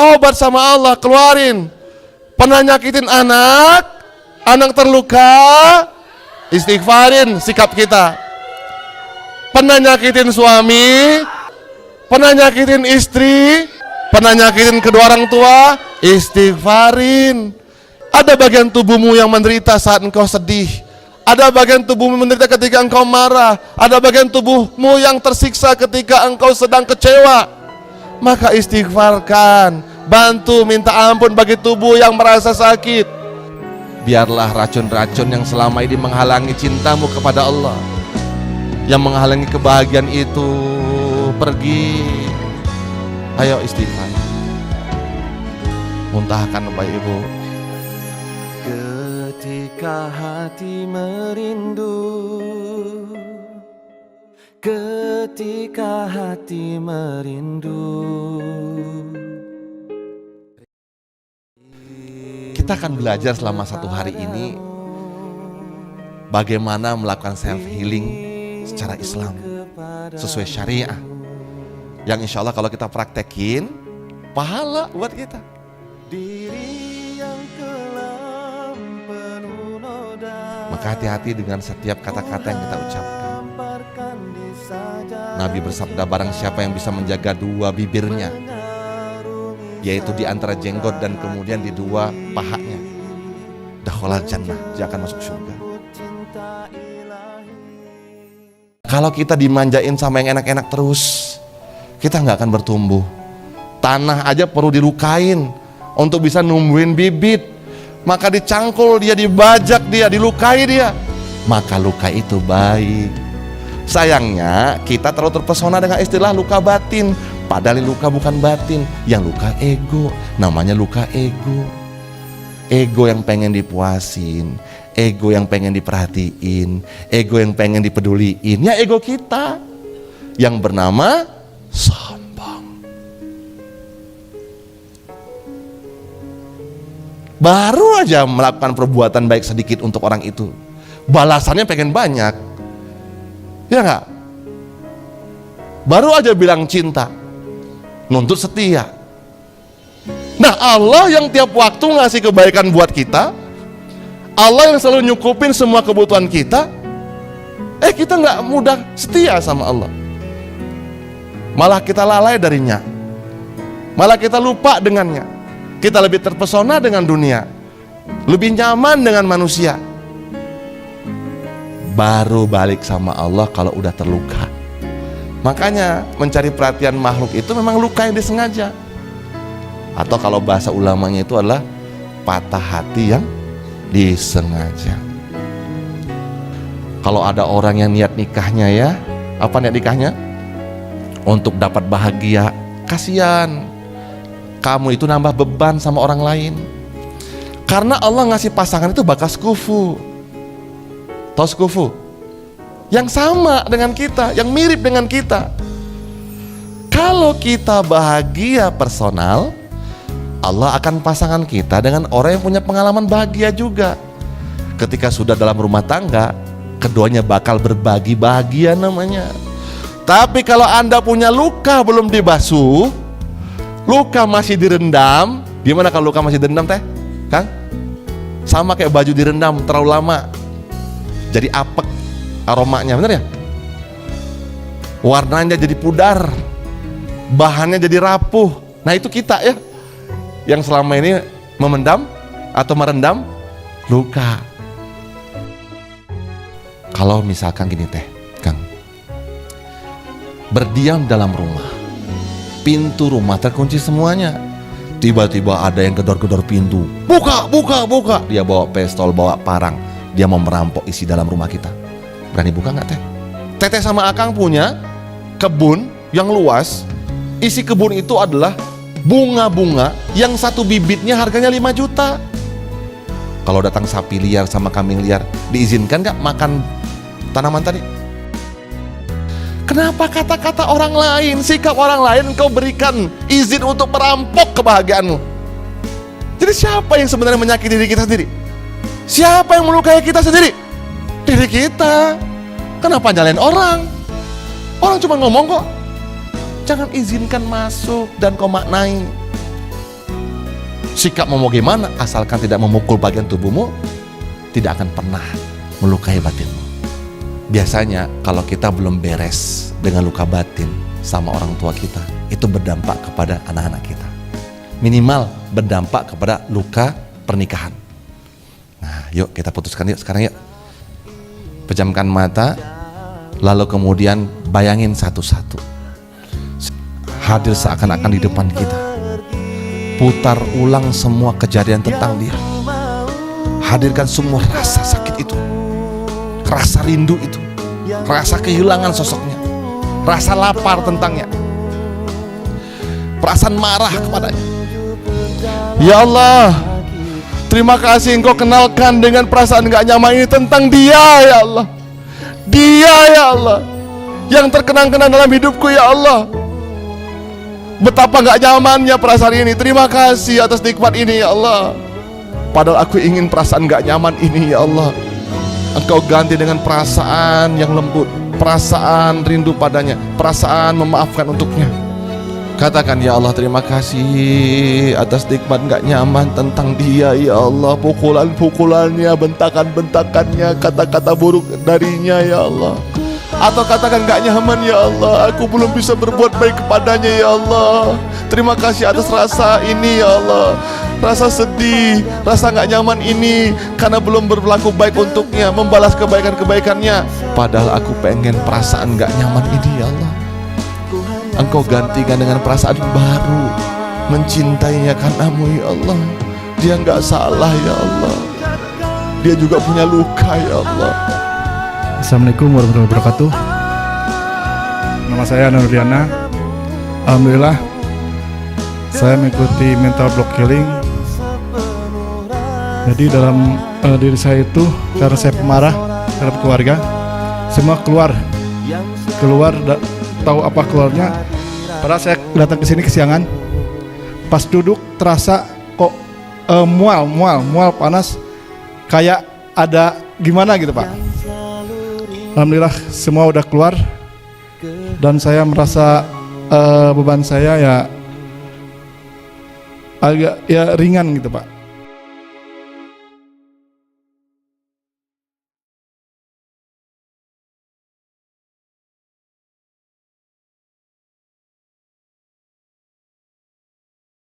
taubat sama Allah, keluarin. Pernah nyakitin anak terluka, istighfarin sikap kita. Pernah nyakitin suami, pernah nyakitin istri, pernah nyakitin kedua orang tua, istighfarin. Ada bagian tubuhmu yang menderita saat engkau sedih. Ada bagian tubuhmu menderita ketika engkau marah. Ada bagian tubuhmu yang tersiksa ketika engkau sedang kecewa. Maka istighfarkan, bantu minta ampun bagi tubuh yang merasa sakit. Biarlah racun-racun yang selama ini menghalangi cintamu kepada Allah, yang menghalangi kebahagiaan itu pergi. Ayo istighfar. Muntahkan Bapak Ibu. Ketika hati merindu, ketika hati merindu. Kita akan belajar selama 1 hari ini bagaimana melakukan self healing secara Islam sesuai syariah, yang insya Allah kalau kita praktekin pahala buat kita. Maka hati-hati dengan setiap kata-kata yang kita ucapkan. Nabi bersabda, barang siapa yang bisa menjaga 2 bibirnya, yaitu di antara jenggot dan kemudian di 2 pahanya, dakhalal jannah, dia akan masuk surga. Kalau kita dimanjain sama yang enak-enak terus, kita nggak akan bertumbuh. Tanah aja perlu dilukain untuk bisa numbuhin bibit. Maka dicangkul dia, dibajak dia, dilukai dia, maka luka itu baik. Sayangnya kita terlalu terpesona dengan istilah luka batin, padahal luka bukan batin, yang luka ego, namanya luka ego. Ego yang pengen dipuasin, ego yang pengen diperhatiin, ego yang pengen dipeduliin, ya ego kita yang bernama sombong. Baru aja melakukan perbuatan baik sedikit untuk orang itu, balasannya pengen banyak, ya enggak? Baru aja bilang cinta, nuntut setia. Nah, Allah yang tiap waktu ngasih kebaikan buat kita, Allah yang selalu nyukupin semua kebutuhan kita, kita nggak mudah setia sama Allah. Malah kita lalai darinya, malah kita lupa dengannya. Kita lebih terpesona dengan dunia, lebih nyaman dengan manusia. Baru balik sama Allah kalau udah terluka. Makanya mencari perhatian makhluk itu memang luka yang disengaja. Atau kalau bahasa ulamanya itu adalah patah hati yang disengaja. Kalau ada orang yang niat nikahnya ya, apa niat nikahnya? Untuk dapat bahagia. Kasihan, kamu itu nambah beban sama orang lain. Karena Allah ngasih pasangan itu bakas kufu. Tahu kufu? Yang sama dengan kita, yang mirip dengan kita. Kalau kita bahagia personal, Allah akan pasangan kita dengan orang yang punya pengalaman bahagia juga. Ketika sudah dalam rumah tangga, keduanya bakal berbagi bahagia namanya. Tapi kalau Anda punya luka belum dibasuh, luka masih direndam, gimana kalau luka masih direndam teh? Kang? Sama kayak baju direndam terlalu lama, jadi apek aromanya, bener ya? Warnanya jadi pudar, bahannya jadi rapuh. Nah itu kita ya, yang selama ini memendam atau merendam luka. Kalau misalkan gini teh, Kang, berdiam dalam rumah, pintu rumah terkunci semuanya, tiba-tiba ada yang gedor-gedor pintu, buka, buka, buka. Dia bawa pistol, bawa parang, dia mau merampok isi dalam rumah kita. Berani buka nggak teh? Teteh sama Akang punya kebun yang luas. Isi kebun itu adalah bunga-bunga yang satu bibitnya harganya 5 juta. Kalau datang sapi liar sama kambing liar, diizinkan nggak makan tanaman tadi? Kenapa kata-kata orang lain, sikap orang lain engkau berikan izin untuk merampok kebahagiaanmu? Jadi siapa yang sebenarnya menyakiti diri kita sendiri? Siapa yang melukai kita sendiri? Diri kita. Kenapa nyalain orang? Orang cuma ngomong kok. Jangan izinkan masuk dan kau maknai. Sikap mau gimana, asalkan tidak memukul bagian tubuhmu, tidak akan pernah melukai batinmu. Biasanya kalau kita belum beres dengan luka batin sama orang tua kita, itu berdampak kepada anak-anak kita. Minimal berdampak kepada luka pernikahan. Nah, yuk kita putuskan yuk sekarang yuk. Pejamkan mata, lalu kemudian bayangin satu-satu. Hadir seakan-akan di depan kita. Putar ulang semua kejadian tentang dia. Hadirkan semua rasa sakit itu, rasa rindu itu, rasa kehilangan sosoknya, rasa lapar tentangnya, perasaan marah kepadanya. Ya Allah, terima kasih Engkau kenalkan dengan perasaan gak nyaman ini tentang dia ya Allah. Dia ya Allah yang terkenang-kenang dalam hidupku ya Allah. Betapa gak nyamannya perasaan ini. Terima kasih atas nikmat ini ya Allah. Padahal aku ingin perasaan gak nyaman ini ya Allah, Engkau ganti dengan perasaan yang lembut, perasaan rindu padanya, perasaan memaafkan untuknya. Katakan ya Allah, terima kasih atas nikmat gak nyaman tentang dia ya Allah. Pukulan-pukulannya, bentakan-bentakannya, kata-kata buruk darinya ya Allah. Atau katakan gak nyaman ya Allah, aku belum bisa berbuat baik kepadanya ya Allah. Terima kasih atas rasa ini ya Allah, rasa sedih, rasa gak nyaman ini karena belum berlaku baik untuknya, membalas kebaikan-kebaikannya. Padahal aku pengen perasaan gak nyaman ini ya Allah, Engkau gantikan dengan perasaan baru, mencintainya karenamu ya Allah. Dia gak salah ya Allah, dia juga punya luka ya Allah. Assalamualaikum warahmatullahi wabarakatuh. Nama saya Nurdiana. Alhamdulillah saya mengikuti mental block healing. Jadi dalam diri saya itu, karena saya pemarah terhadap keluarga, semua keluar, tahu apa keluarnya. Padahal saya datang ke sini kesiangan. Pas duduk terasa kok mual panas, kayak ada gimana gitu Pak. Alhamdulillah semua udah keluar dan saya merasa beban saya ya agak ringan gitu Pak.